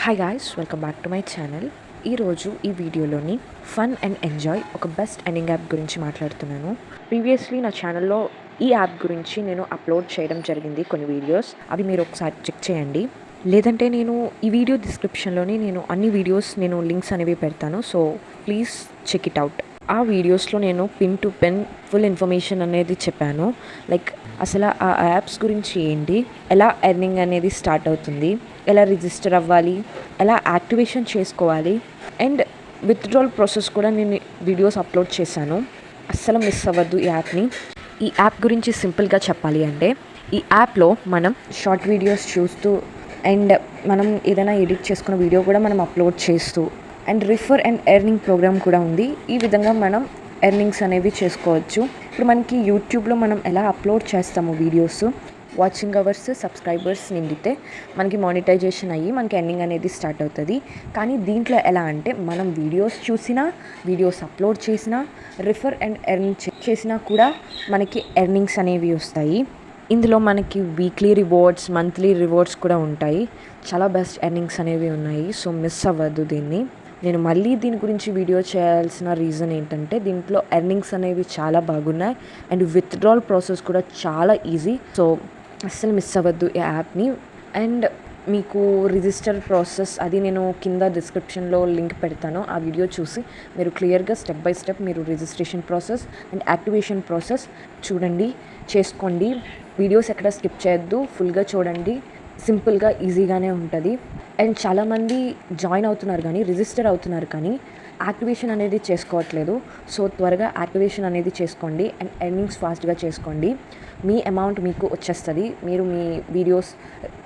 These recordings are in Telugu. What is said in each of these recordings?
Hi guys, welcome back to my channel. ఈరోజు ఈ వీడియోలోని ఫన్ అండ్ ఎంజాయ్ ఒక బెస్ట్ ఎర్నింగ్ యాప్ గురించి మాట్లాడుతున్నాను. ప్రీవియస్లీ నా ఛానల్లో ఈ యాప్ గురించి నేను అప్లోడ్ చేయడం జరిగింది కొన్ని వీడియోస్. అవి మీరు ఒకసారి చెక్ చేయండి. లేదంటే నేను ఈ వీడియో డిస్క్రిప్షన్లోని నేను అన్ని వీడియోస్ లింక్స్ అనేవి పెడతాను. So please check it out. ఆ వీడియోస్లో నేను pin to pin full information అనేది చెప్పాను. లైక్ అసలు ఆ యాప్స్ గురించి ఏంటి, ఎలా ఎర్నింగ్ అనేది స్టార్ట్ అవుతుంది, ఎలా రిజిస్టర్ అవ్వాలి, ఎలా యాక్టివేషన్ చేసుకోవాలి, అండ్ విత్డ్రాల్ ప్రాసెస్ కూడా నేను వీడియోస్ అప్లోడ్ చేశాను. అస్సలు మిస్ అవ్వద్దు ఈ యాప్ని. ఈ యాప్ గురించి సింపుల్గా చెప్పాలి అంటే, ఈ యాప్లో మనం షార్ట్ వీడియోస్ చూస్తూ అండ్ మనం ఏదైనా ఎడిట్ చేసుకున్న వీడియో కూడా మనం అప్లోడ్ చేస్తూ and refer and earning programme కూడా ఉంది. ఈ విధంగా మనం ఎర్నింగ్స్ అనేవి చేసుకోవచ్చు. ఇప్పుడు మనకి యూట్యూబ్లో మనం ఎలా అప్లోడ్ చేస్తాము వీడియోస్, వాచింగ్ అవర్స్, సబ్స్క్రైబర్స్ నిండితే మనకి మానిటైజేషన్ అయ్యి మనకి ఎర్నింగ్ అనేది స్టార్ట్ అవుతుంది. కానీ దీంట్లో ఎలా అంటే మనం వీడియోస్ చూసినా, వీడియోస్ అప్లోడ్ చేసినా, రిఫర్ అండ్ ఎర్న్ చేసినా కూడా మనకి ఎర్నింగ్స్ అనేవి వస్తాయి. ఇందులో మనకి వీక్లీ రివార్డ్స్, మంత్లీ రివార్డ్స్ కూడా ఉంటాయి. చాలా బెస్ట్ ఎర్నింగ్స్ అనేవి ఉన్నాయి. సో మిస్ అవ్వద్దు దీన్ని. నేను మళ్ళీ దీని గురించి వీడియో చేయాల్సిన రీజన్ ఏంటంటే, దీంట్లో ఎర్నింగ్స్ అనేవి చాలా బాగున్నాయి అండ్ విత్డ్రాల్ ప్రాసెస్ కూడా చాలా ఈజీ. సో అస్సలు మిస్ అవ్వద్దు ఈ యాప్ని. అండ్ మీకు రిజిస్టర్ ప్రాసెస్ అది నేను కింద డిస్క్రిప్షన్లో లింక్ పెడతాను. ఆ వీడియో చూసి మీరు క్లియర్గా స్టెప్ బై స్టెప్ మీరు registration process and activation process చూడండి, చేసుకోండి. వీడియోస్ ఎక్కడ స్కిప్ చేయొద్దు, ఫుల్గా చూడండి. సింపుల్గా ఈజీగానే ఉంటుంది. అండ్ చాలామంది జాయిన్ అవుతున్నారు కానీ రిజిస్టర్ అవుతున్నారు కానీ యాక్టివేషన్ అనేది చేసుకోవట్లేదు. సో త్వరగా యాక్టివేషన్ అనేది చేసుకోండి అండ్ ఎర్నింగ్స్ ఫాస్ట్గా చేసుకోండి. మీ అమౌంట్ మీకు వచ్చేస్తుంది. మీరు మీ వీడియోస్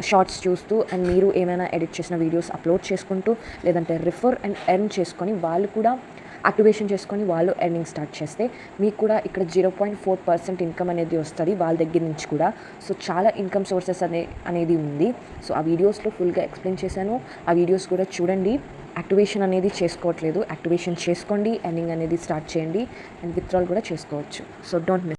షార్ట్స్ చూస్తూ అండ్ మీరు ఏమైనా ఎడిట్ చేసిన వీడియోస్ అప్లోడ్ చేసుకుంటూ, లేదంటే రిఫర్ అండ్ ఎర్న్ చేసుకొని వాళ్ళు కూడా యాక్టివేషన్ చేసుకొని వాళ్ళు ఎర్నింగ్ స్టార్ట్ చేస్తే మీకు కూడా ఇక్కడ 0.4% ఇన్కమ్ అనేది వస్తుంది వాళ్ళ దగ్గర నుంచి కూడా. సో చాలా ఇన్కమ్ సోర్సెస్ అనేది ఉంది. సో ఆ వీడియోస్లో ఫుల్గా ఎక్స్ప్లెయిన్ చేశాను. ఆ వీడియోస్ కూడా చూడండి. యాక్టివేషన్ అనేది చేసుకోవట్లేదు, యాక్టివేషన్ చేసుకోండి, ఎర్నింగ్ అనేది స్టార్ట్ చేయండి అండ్ విత్డ్రాల్ కూడా చేసుకోవచ్చు. So don't miss.